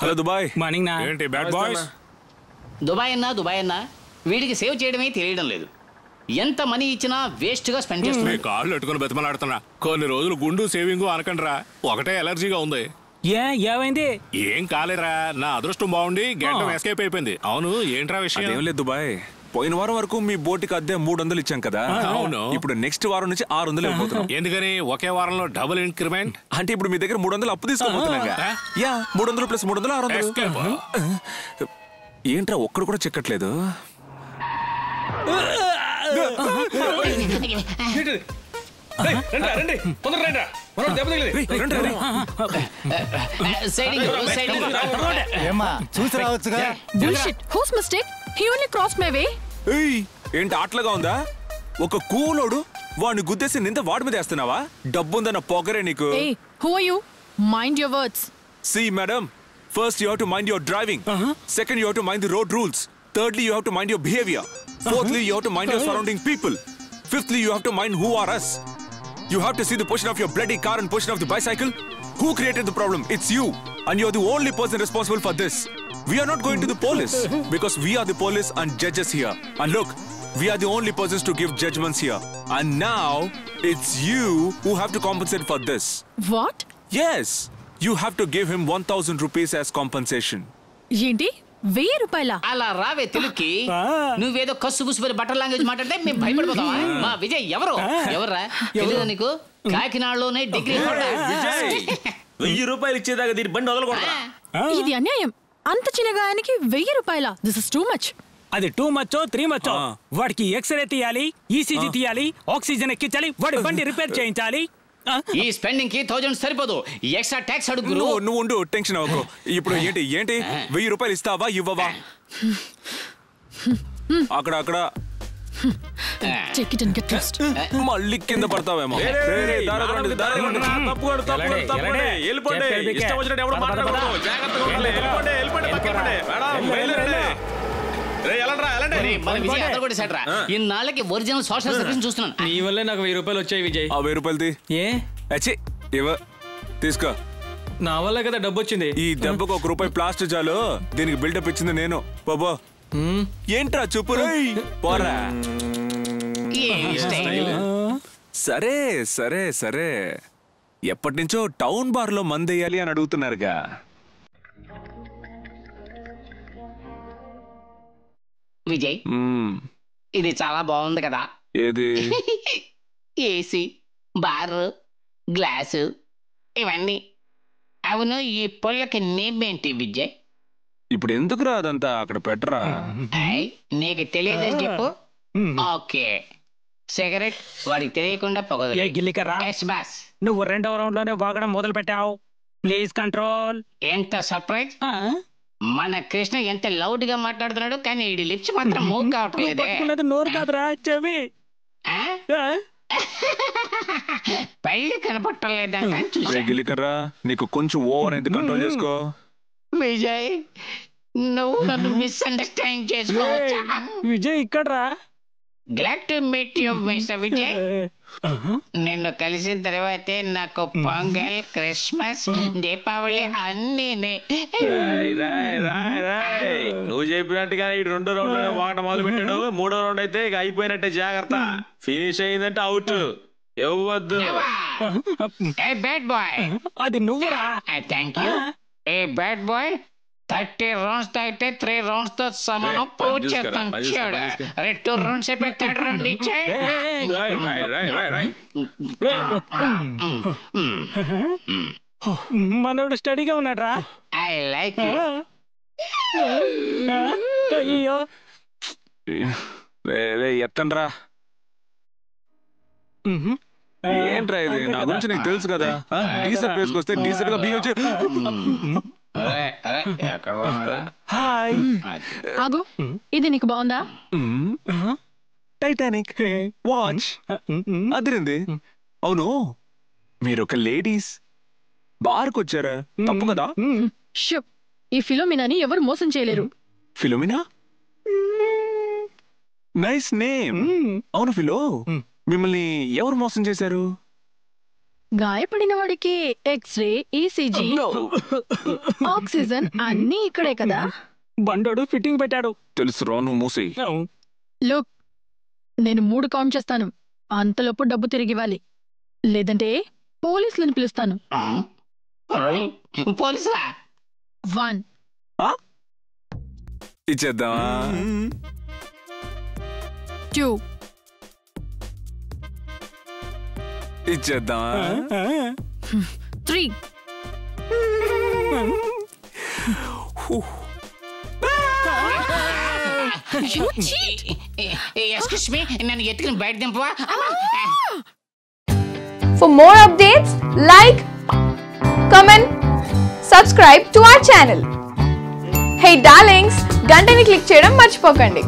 Hello Dubai. Morning నా. ఏంటి bad boys? Dubai అన్నా వీడికి సేవ్ చేయడమే తెలియడం లేదు. ఎంత మనీ ఇచ్చినా వేస్ట్ గా స్పెండ్ చేస్తున్నా. కాళ్ళు పెట్టుకుని బతిమలాడుతున్నా. కొన్ని రోజులు గుండు సేవింగ్ అనకండ్రా, ఒకటే ఎలర్జీగా ఉంది. ఏమైంది? ఏం కాలేరా, నా అదృష్టం బాగుండి గంట ఎస్కేప్ అయిపోయింది. అవును ఏంట్రా విషయం? ఏం లేదు దుబాయ్, పోయిన వారం వరకు మీ బోటికి అద్దె 300 ఇచ్చాం కదా. అవును. ఇప్పుడు నెక్స్ట్ వారం నుంచి 600 అయిపోతున్నాం. ఎందుకని ఒకే వారంలో డబుల్ ఇంక్రిమెంట్? అంటే ఇప్పుడు మీ దగ్గర 300 అప్పు తీసుకోబోతున్నాగా. 300 ప్లస్ 300 600. ఏంట్రా ఒక్కడు కూడా చెక్కట్లేదు. చూసి రావచ్చుగా. ఏంటి ఆటలుగా ఉందా? ఒక కూలోడు వాడిని గుద్దేసి నింద వాడి మీద వేస్తున్నావా? డబ్బుందన్న పొగరే నీకు. See madam, first you have to mind your driving. Second you have to mind the road rules. Thirdly you have to mind your behavior. Fourthly you have to mind your surrounding people. Fifthly you have to mind who are us. You have to see the position of your bloody car and position of the bicycle. Who created the problem? It's you. And you're the only person responsible for this. We are not going to the police because we are the police and judges here. And look, we are the only persons to give judgments here. And now it's you who have to compensate for this. What? Yes. You have to give him 1,000 rupees as compensation. ఏంటి 1000 రూపాయల? అలా రావే తెలుక్కి. నువ్వేదో కస్సు గుసుపరి butter language మాట్లాడితే మేము భయపడిపోతావా? మా విజయ్ ఎవర్రా తెలియదా నీకు? కాకినాడలోనే డిగ్రీ 1000 రూపాయలు ఇచ్చేదాకా దీని బండి వదలకూడదా? ఇది అన్యాయం. అంత చిన్నగా ఆయనకి 1000 రూపాయల? This is too much. అది 2 మచ్చో 3 మచ్చో. వాడికి ఎక్స్రే తీయాలి, ఈసీజీ తీయాలి, ఆక్సిజన్ ఎక్కించాలి, వాడి బండి రిపేర్ చేయించాలి. ఈ స్పెండింగ్ కి 1000 సరిపోదు, ఎక్స్ట్రా ట్యాక్స్ అడుగు. నువ్వు ఉండు, టెన్షన్ అవ్వకు. ఇప్పుడు ఏంటి 1000 రూపాయలు ఇస్తావా ఇవ్వవా? అక్కడ మళ్ళీ కింద పడతావేమో. ఇన్నాళ్ళకి ఒరిజినల్ సోషల్ సర్వీస్ చూస్తున్నాను. నీ వల్లే నాకు 1000 రూపాయలు వచ్చాయి విజయ్. ఆ 1000 రూపాయలు తీసుకో. నా వల్ల కదా డబ్బు వచ్చింది. ఈ దెబ్బకు 1 రూపాయి ప్లాస్టర్ చాలు. దీనికి బిల్డప్ ఇచ్చింది నేను. బాబా ఏంట్రా చూపు పోరా. సరే సరే సరే, ఎప్పటి నుంచో టౌన్ బార్ లో మందేయాలి అని అడుగుతున్నారుగా. విజయ్ ఇది చాలా బాగుంది కదా. ఏది? ఏసీ, బార్, గ్లాసు ఇవన్నీ. అవును, ఈ పొలకి నేమ్ ఏంటి విజయ్? ఇప్పుడు ఎందుకు రాదంతా అక్కడ పెట్టరా. నీకు తెలియదని చెప్పు. ఓకే, సిగరెట్ వాడికి తెలియకుండా పొగదు. నువ్వు 2వ రౌండ్ లోనే వాగడం మొదలు పెట్టావు. Please control. ఎంత సర్ప్రైజ్. మన కృష్ణ ఎంత లౌడ్ గా మాట్లాడుతున్నాడు, కానీ ఈ లిప్స్ మాత్రం మూవ్ కావట్లేదు. నోరు కాదురా చెవి. పళ్ళు కనపట్టలేదా? నీకు కొంచెం ఓవర్ అయితే కంట్రోల్ చేసుకో. విజయ్ నువ్వు నన్ను మిస్అండర్స్టాండ్ చేసుకోవచ్చా? విజయ్ ఇక్కడ్రా. Glad to meet you mister Vijay. నిన్ను కలిసిన తర్వాతే నాకు పొంగల్, క్రిస్మస్, దీపావళి అన్నీ. నువ్వు చెప్పినట్టుగా 2వ రౌండ్ లోనే వాగడం మొదలు పెట్టాడు. 3వ రౌండ్ అయితే ఇక అయిపోయినట్టే, జాగ్రత్త. ఫినిష్ అయిందంటే అవుట్. ఇవ్వద్దు. ఏ బ్యాడ్ బాయ్. అది నువ్వురా. Thank you. A bad boy 30 rounds తాగితే 3 రౌండ్స్ తో సమానం. పూజ చేస్తాం చూడు. 2 రౌండ్స్ అయిపోయి 3rd రౌండ్ ఇచ్చే. మనోడు స్టడీగా ఉన్నాడ్రా. I like you. అయ్యో ఎత్తండ్రా. ఏంట్రా ఇది? నా గురించి నీకు తెలుసు కదా. డీసెంట్ ప్లేస్కి వస్తే డీసెంట్ గా బిహేవ్ చేయ. హాయ్. ఆగు, ఇది నీకు బాగుందా? టైటానిక్ వాచ్ అదిరింది. అవును, మీరు ఒక లేడీస్ బార్కి వచ్చారా? తప్పు కదా. ఈ ఫిలోమినాని ఎవరు మోసం చేయలేరు. ఫిలోమినా? Nice name. అవును ఫిలో, మిమ్మల్ని ఎవరు మోసం చేశారు? గాయపడిన వాడికి ఎక్స్రే, ఈసీజీ, ఆక్సిజన్ అన్నీ ఇక్కడే కదా. బండోడు ఫిట్టింగ్ పెట్టాడు. తెలుసురా, నువ్వు మూసి. లుక్, నేను 3 కౌంట్ చేస్తాను. అంతలోపు డబ్బు తిరిగివ్వాలి, లేదంటే పోలీసులను పిలుస్తాను. పోలీసులా? 1 ఇచ్చేద్దామా? 2 ఇచ్చేద్దామా? 3 ఎక్స్క్యూజ్ మీ, నన్ను ఎత్తుకుని బయట దింపవా? For more updates, like, comment, subscribe to our channel. Hey darlings, గంటని click చేయడం మర్చిపోకండి.